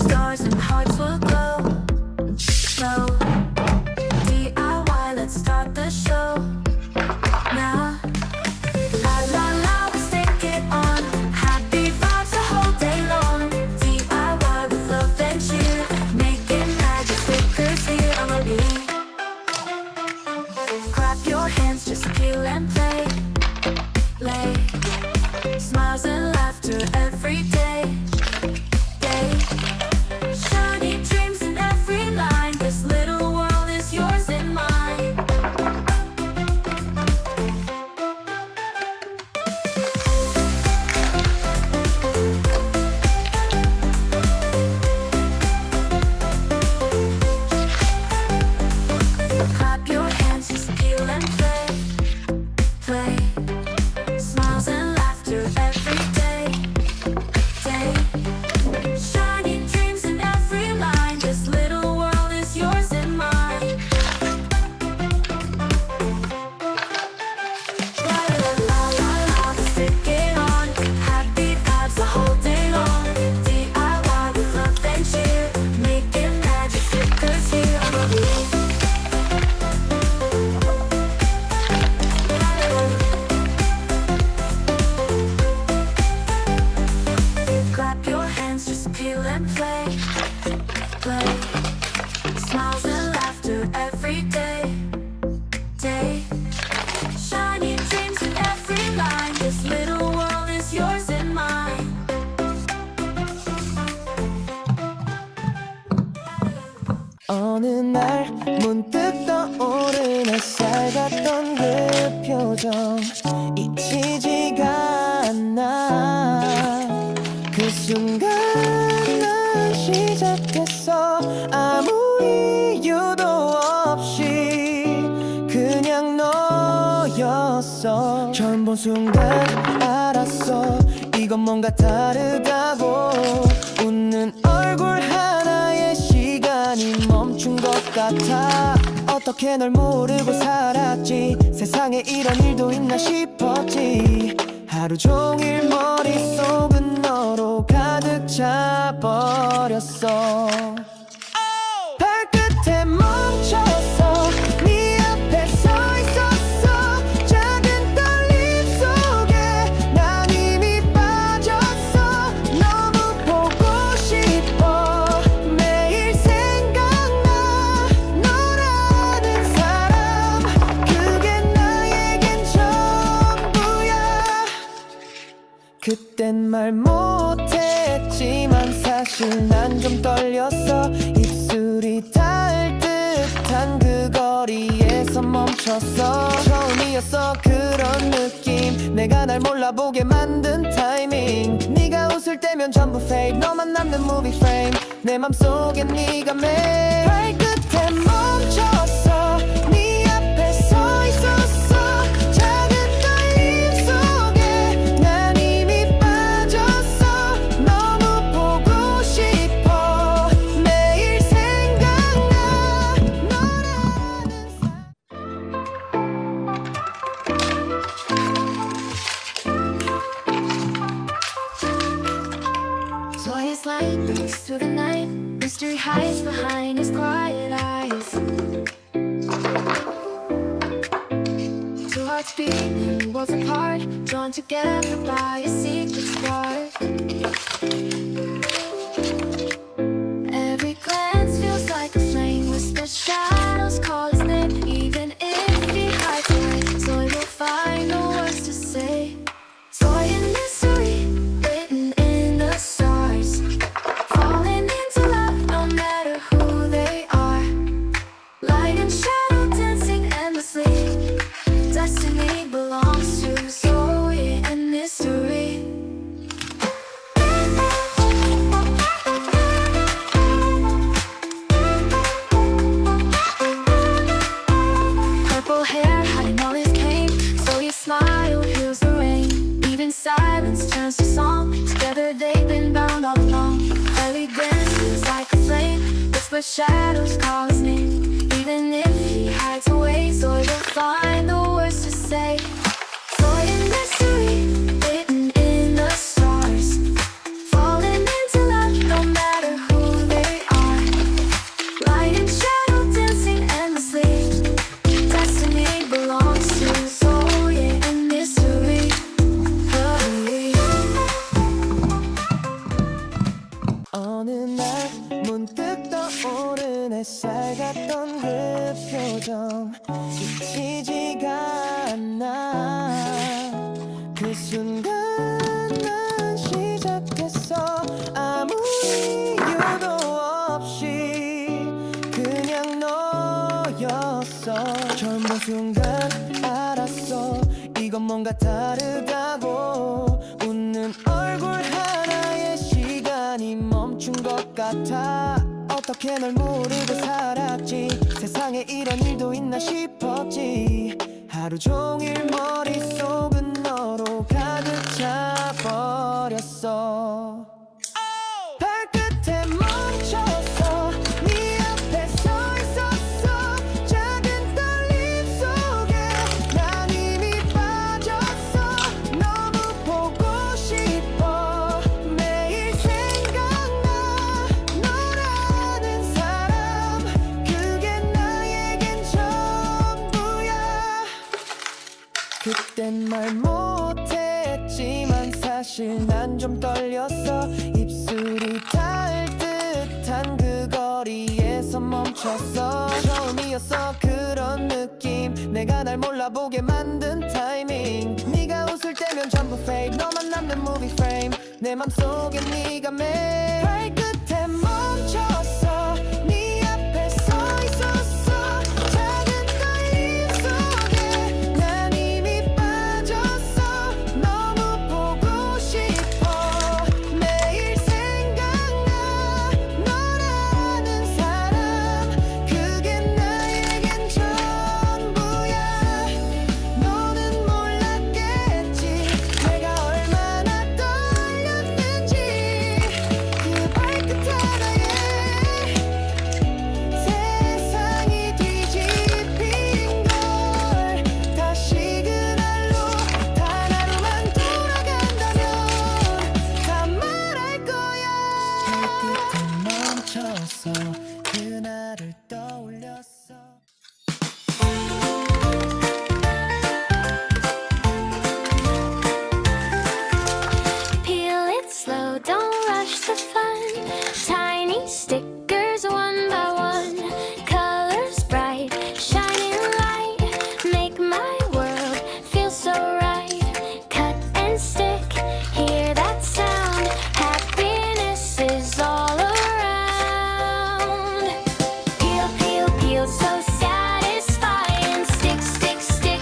stars and hearts will glow. Glow. DIY, let's start the show now. La la la, let's take it on. Happy vibes the whole day long. DIY with love and cheer, making magic stickers here on the beat. Clap your hands, just peel and play. Lay. Smiles and laughter every day. Day. Shiny dreams in every line. This little world is yours and mine. Clap your hands, just peel and play. Play. Smiles and laughter every day. Day. Shiny dreams in every line. This little world is yours and mine. La la la la la, let's stick it on. Happy vibes the whole day long. DIY with love and cheer, making magic stickers here on the beat. Clap your hands, just peel and play. Play. Smiles and laughter every day. Day. Shiny dreams in every line. This little world is yours and mine. 어느 날 문득 떠오른 햇살 같던 그 표정 잊히지가 않아. 그 순간 난 시작했어. 아무 이유도 없이 그냥 너였어. 처음 본 순간 알았어. 이건 뭔가 다르다고. 웃는 얼굴 하나에 시간이 멈춘 것 같아. 어떻게 널 모르고 살았지. 세상에 이런 일도 있나 싶었지. 하루 종일 머릿속은 너로 가득 차버렸어. 발끝에 멈췄어. 네 앞에 서 있었어. 작은 떨림 속에 난 이미 빠졌어. 너무 보고 싶어. 매일 생각나. 너라는 사람 그게 나에겐 전부야. 그땐 말 못했지만 사실 난 좀 떨렸어. 입술이 닿을 듯한 그 거리에서 멈췄어. 처음이었어 그런 느낌. 내가 날 몰라보게 만든 타이밍. 네가 웃을 때면 전부 fake. 너만 남는 movie frame. 내 맘속에 네가 매일 발끝에 멈췄어. 네 앞에 서 있었어. 작은 떨림 속에 난 이미 빠졌어. 너무 보고 싶어. 매일 생각나. 너라는 Joyous light breaks through the night. Mystery hides behind his quiet eyes. Two hearts beating, worlds apart, drawn together by a secret spark. Every glance feels like a flame. Whispered shadows call his name. Even if he hides away, so he will find no words to say. Joy and mystery written in the stars. Falling into love no matter who they are. Light and shadow dancing endlessly. Destiny belongs to Zoe and mystery. Purple hair hiding all his pain. Zoe's smile heals the rain. Even silence turns to song. Together they've been bound all along. Belly dances like a flame. Whisper shadows call his name. Even if he hides away, Zoe will find the words to say. Zoe and mystery written in the stars. Falling into love no matter who 날 문득 떠오른 햇살 같던 그 표정 지치지가 않아. 그 순간 난 시작했어. 아무 이유도 없이 그냥 너였어. 처음 본 순간 알았어. 이건 뭔가 다르다고. 웃는 얼굴 하나에 시간이 멈춘 것 같아. 어떻게 널 모르고 살았지. 세상에 이런 일도 있나 싶었지. 하루 종일 머릿속은 너로 가득 차버렸어. 발끝에 멈췄어. 네 앞에 서 있었어. 작은 떨림 속에 난 이미 빠졌어. 너무 보고 싶어. 매일 생각나. 너라는 사람 그게 나에겐 전부야. 그땐 말 못했지만 사실 난 좀 떨렸어. 입술이 닿을 듯한 그 거리에서 멈췄어. 처음이었어 그런 느낌. 내가 날 몰라보게 만든 타이밍. 네가 웃을 때면 전부 fake. 너만 남는 movie frame. 내 맘속에 네가 매일 발끝에 멈췄어. 네 앞에 서 있었어. 작은 떨림 속에 난 이미 빠졌어. 너무 보고 싶어. 매일 생각나. 너라는 사람 그게 나에겐 전부야. 너는 몰랐겠지 내가 얼마나 떨렸는지. 그 발끝 하나에 세상이 뒤집힌 걸. 다시 그날로 단 하루만 돌아간다면 다 말할 거야. 발끝에 멈췄어. 그날을 떠올렸어. Peel it slow, don't rush the fun. Tiny stickers one by one. Colors bright, shining light. Make my world feel so right. Cut and stick, hear that sound. Happiness is all around. Peel, peel, peel, so satisfying. Stick, stick, stick.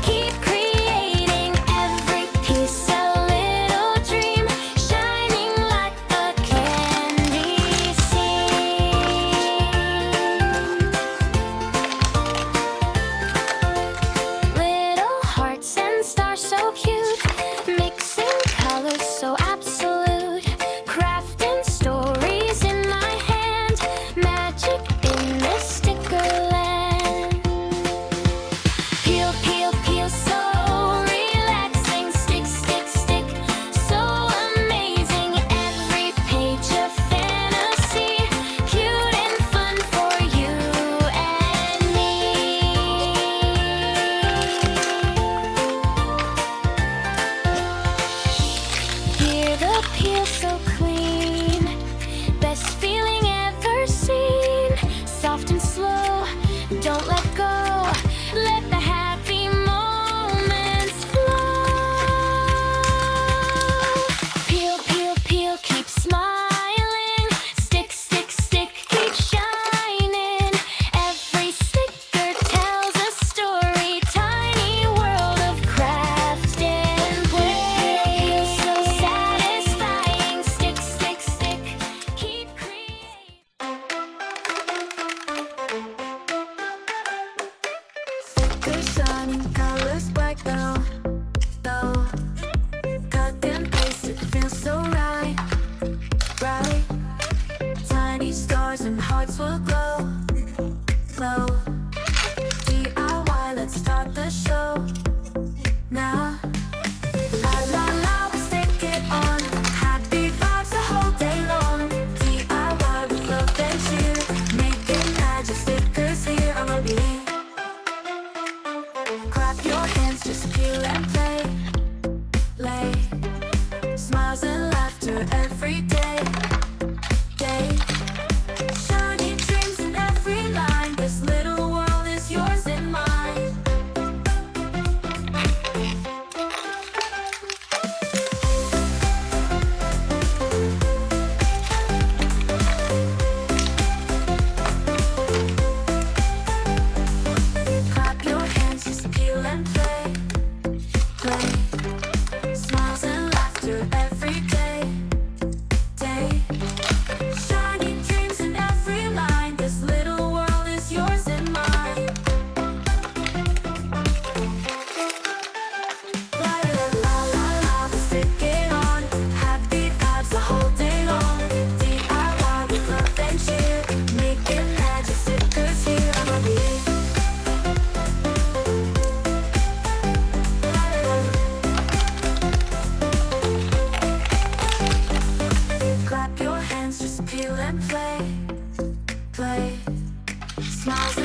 Keep creating every piece a little dream, shining like a candy scene. Little hearts and stars so cute, mixing colors so absolute. Crafting stories in my hand, magic in this sticker land. Peel, peel, peel, so relaxing. Stick, stick, stick, so amazing. Every page a fantasy, cute and fun for you and me. Hear the peel so clean, best feeling ever seen. Soft and slow, don't let go. Let the happy moments flow. Peel, peel, peel, keep smiling. Stick, stick, stick, keep shining. Every sticker tells a story. Tiny world of craft and play. So satisfying. Stick, stick, stick, keep creating. The shining colors black now, though. Cut and paste, it feels so right, right. Tiny stars and hearts will glow, glow. DIY, let's start the show now. La la la, we stick it on. Happy vibes the whole day long. DIY with love and cheer, making magic stickers here. I'ma be. Clap your hands, just peel and play, lay. Smiles and laughter every day, day. play, play. Smiles